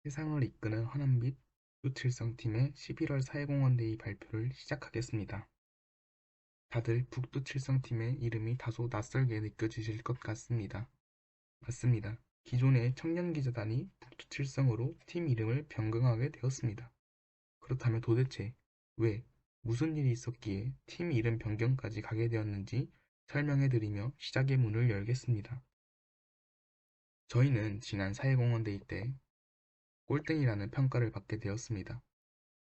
세상을 이끄는 허남빛 북두칠성팀의 11월 사회공헌데이 발표를 시작하겠습니다. 다들 북두칠성팀의 이름이 다소 낯설게 느껴지실 것 같습니다. 맞습니다. 기존의 청년기자단이 북두칠성으로 팀 이름을 변경하게 되었습니다. 그렇다면 도대체 왜, 무슨 일이 있었기에 팀 이름 변경까지 가게 되었는지 설명해드리며 시작의 문을 열겠습니다. 저희는 지난 사회공헌데이 때 꼴등이라는 평가를 받게 되었습니다.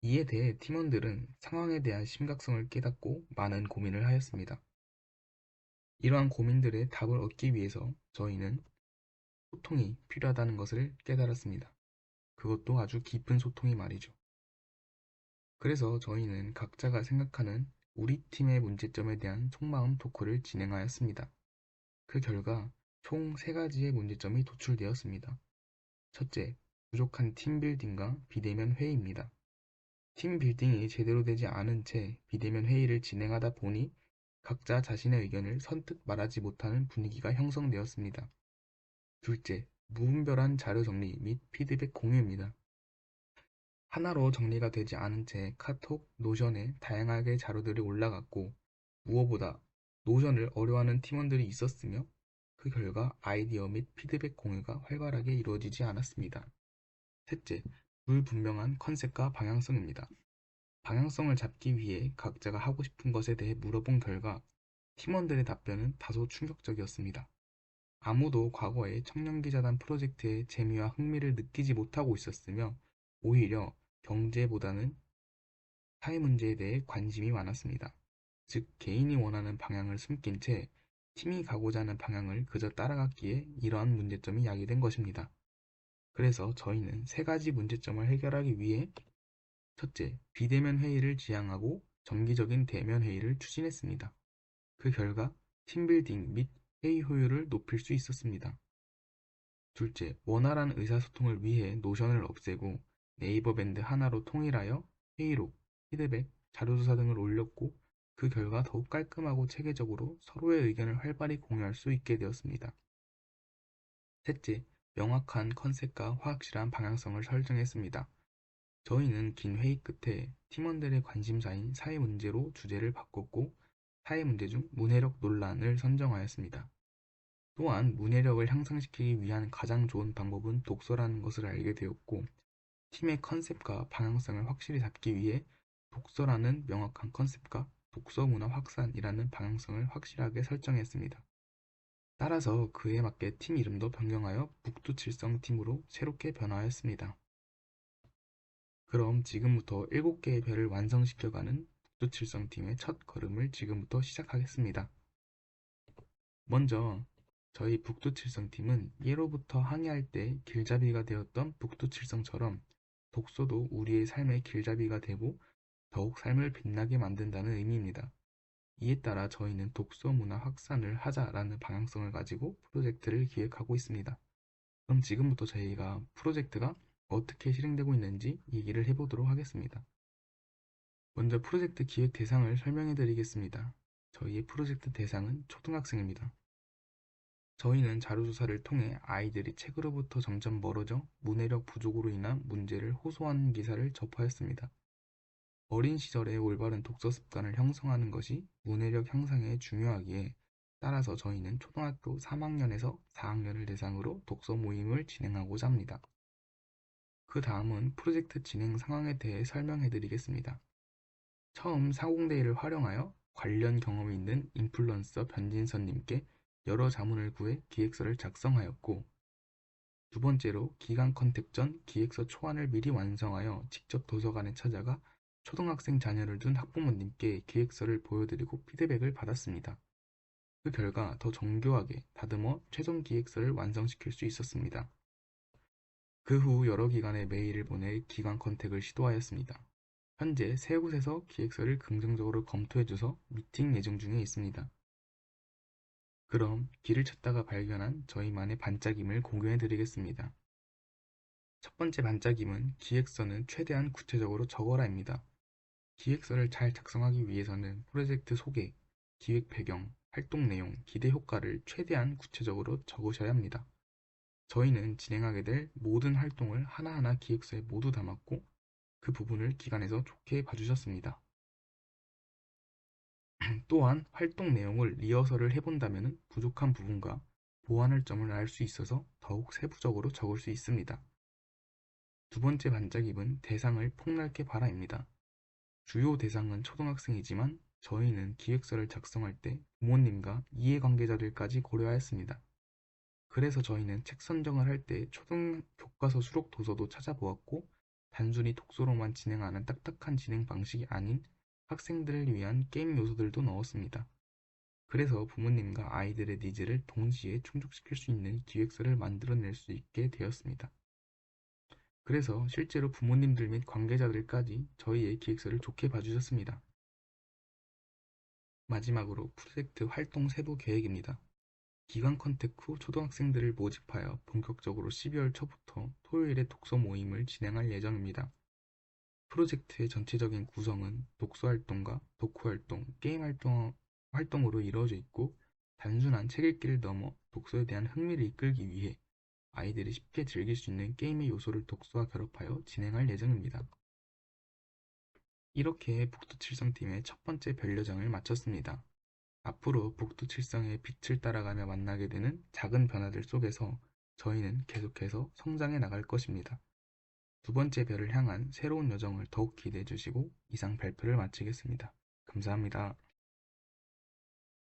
이에 대해 팀원들은 상황에 대한 심각성을 깨닫고 많은 고민을 하였습니다. 이러한 고민들의 답을 얻기 위해서 저희는 소통이 필요하다는 것을 깨달았습니다. 그것도 아주 깊은 소통이 말이죠. 그래서 저희는 각자가 생각하는 우리 팀의 문제점에 대한 속마음 토크를 진행하였습니다. 그 결과 총 3가지의 문제점이 도출되었습니다. 첫째, 부족한 팀빌딩과 비대면 회의입니다. 팀 빌딩이 제대로 되지 않은 채 비대면 회의를 진행하다 보니 각자 자신의 의견을 선뜻 말하지 못하는 분위기가 형성되었습니다. 둘째, 무분별한 자료 정리 및 피드백 공유입니다. 하나로 정리가 되지 않은 채 카톡, 노션에 다양하게 자료들이 올라갔고 무엇보다 노션을 어려워하는 팀원들이 있었으며 그 결과 아이디어 및 피드백 공유가 활발하게 이루어지지 않았습니다. 셋째, 불분명한 컨셉과 방향성입니다. 방향성을 잡기 위해 각자가 하고 싶은 것에 대해 물어본 결과 팀원들의 답변은 다소 충격적이었습니다. 아무도 과거의 청년기자단 프로젝트의 재미와 흥미를 느끼지 못하고 있었으며 오히려 경제보다는 사회 문제에 대해 관심이 많았습니다. 즉, 개인이 원하는 방향을 숨긴 채 팀이 가고자 하는 방향을 그저 따라갔기에 이러한 문제점이 야기된 것입니다. 그래서 저희는 3가지 문제점을 해결하기 위해 첫째, 비대면 회의를 지향하고 정기적인 대면 회의를 추진했습니다. 그 결과 팀빌딩 및 회의 효율을 높일 수 있었습니다. 둘째, 원활한 의사소통을 위해 노션을 없애고 네이버 밴드 하나로 통일하여 회의록, 피드백, 자료조사 등을 올렸고 그 결과 더욱 깔끔하고 체계적으로 서로의 의견을 활발히 공유할 수 있게 되었습니다. 셋째, 명확한 컨셉과 확실한 방향성을 설정했습니다. 저희는 긴 회의 끝에 팀원들의 관심사인 사회 문제로 주제를 바꿨고 사회 문제 중 문해력 논란을 선정하였습니다. 또한 문해력을 향상시키기 위한 가장 좋은 방법은 독서라는 것을 알게 되었고 팀의 컨셉과 방향성을 확실히 잡기 위해 독서라는 명확한 컨셉과 독서 문화 확산이라는 방향성을 확실하게 설정했습니다. 따라서 그에 맞게 팀 이름도 변경하여 북두칠성 팀으로 새롭게 변화하였습니다. 그럼 지금부터 7개의 별을 완성시켜가는 북두칠성팀의 첫 걸음을 지금부터 시작하겠습니다. 먼저 저희 북두칠성팀은 예로부터 항해할 때 길잡이가 되었던 북두칠성처럼 독서도 우리의 삶의 길잡이가 되고 더욱 삶을 빛나게 만든다는 의미입니다. 이에 따라 저희는 독서 문화 확산을 하자라는 방향성을 가지고 프로젝트를 기획하고 있습니다. 그럼 지금부터 저희가 프로젝트가 어떻게 실행되고 있는지 얘기를 해보도록 하겠습니다. 먼저 프로젝트 기획 대상을 설명해 드리겠습니다. 저희의 프로젝트 대상은 초등학생입니다. 저희는 자료조사를 통해 아이들이 책으로부터 점점 멀어져 문해력 부족으로 인한 문제를 호소하는 기사를 접하였습니다. 어린 시절에 올바른 독서 습관을 형성하는 것이 문해력 향상에 중요하기에 따라서 저희는 초등학교 3학년에서 4학년을 대상으로 독서 모임을 진행하고자 합니다. 그 다음은 프로젝트 진행 상황에 대해 설명해 드리겠습니다. 처음 사공대회를 활용하여 관련 경험이 있는 인플루언서 변진선님께 여러 자문을 구해 기획서를 작성하였고, 두 번째로 기간 컨택 전 기획서 초안을 미리 완성하여 직접 도서관에 찾아가 초등학생 자녀를 둔 학부모님께 기획서를 보여드리고 피드백을 받았습니다. 그 결과 더 정교하게 다듬어 최종 기획서를 완성시킬 수 있었습니다. 그 후 여러 기관에 메일을 보내 기관 컨택을 시도하였습니다. 현재 세 곳에서 기획서를 긍정적으로 검토해줘서 미팅 예정 중에 있습니다. 그럼 길을 찾다가 발견한 저희만의 반짝임을 공유해드리겠습니다. 첫 번째 반짝임은 기획서는 최대한 구체적으로 적어라입니다. 기획서를 잘 작성하기 위해서는 프로젝트 소개, 기획 배경, 활동 내용, 기대 효과를 최대한 구체적으로 적으셔야 합니다. 저희는 진행하게 될 모든 활동을 하나하나 기획서에 모두 담았고 그 부분을 기관에서 좋게 봐주셨습니다. 또한 활동 내용을 리허설을 해본다면 부족한 부분과 보완할 점을 알 수 있어서 더욱 세부적으로 적을 수 있습니다. 두 번째 반짝임은 대상을 폭넓게 바라입니다. 주요 대상은 초등학생이지만 저희는 기획서를 작성할 때 부모님과 이해관계자들까지 고려하였습니다. 그래서 저희는 책 선정을 할 때 초등 교과서 수록 도서도 찾아보았고 단순히 독서로만 진행하는 딱딱한 진행 방식이 아닌 학생들을 위한 게임 요소들도 넣었습니다. 그래서 부모님과 아이들의 니즈를 동시에 충족시킬 수 있는 기획서를 만들어낼 수 있게 되었습니다. 그래서 실제로 부모님들 및 관계자들까지 저희의 기획서를 좋게 봐주셨습니다. 마지막으로 프로젝트 활동 세부 계획입니다. 기관 컨택 후 초등학생들을 모집하여 본격적으로 12월 초부터 토요일에 독서 모임을 진행할 예정입니다. 프로젝트의 전체적인 구성은 독서활동과 독후활동, 활동으로 이루어져 있고 단순한 책 읽기를 넘어 독서에 대한 흥미를 이끌기 위해 아이들이 쉽게 즐길 수 있는 게임의 요소를 독서와 결합하여 진행할 예정입니다. 이렇게 북두칠성팀의 첫 번째 반려정을 마쳤습니다. 앞으로 북두칠성의 빛을 따라가며 만나게 되는 작은 변화들 속에서 저희는 계속해서 성장해 나갈 것입니다. 두 번째 별을 향한 새로운 여정을 더욱 기대해 주시고 이상 발표를 마치겠습니다. 감사합니다.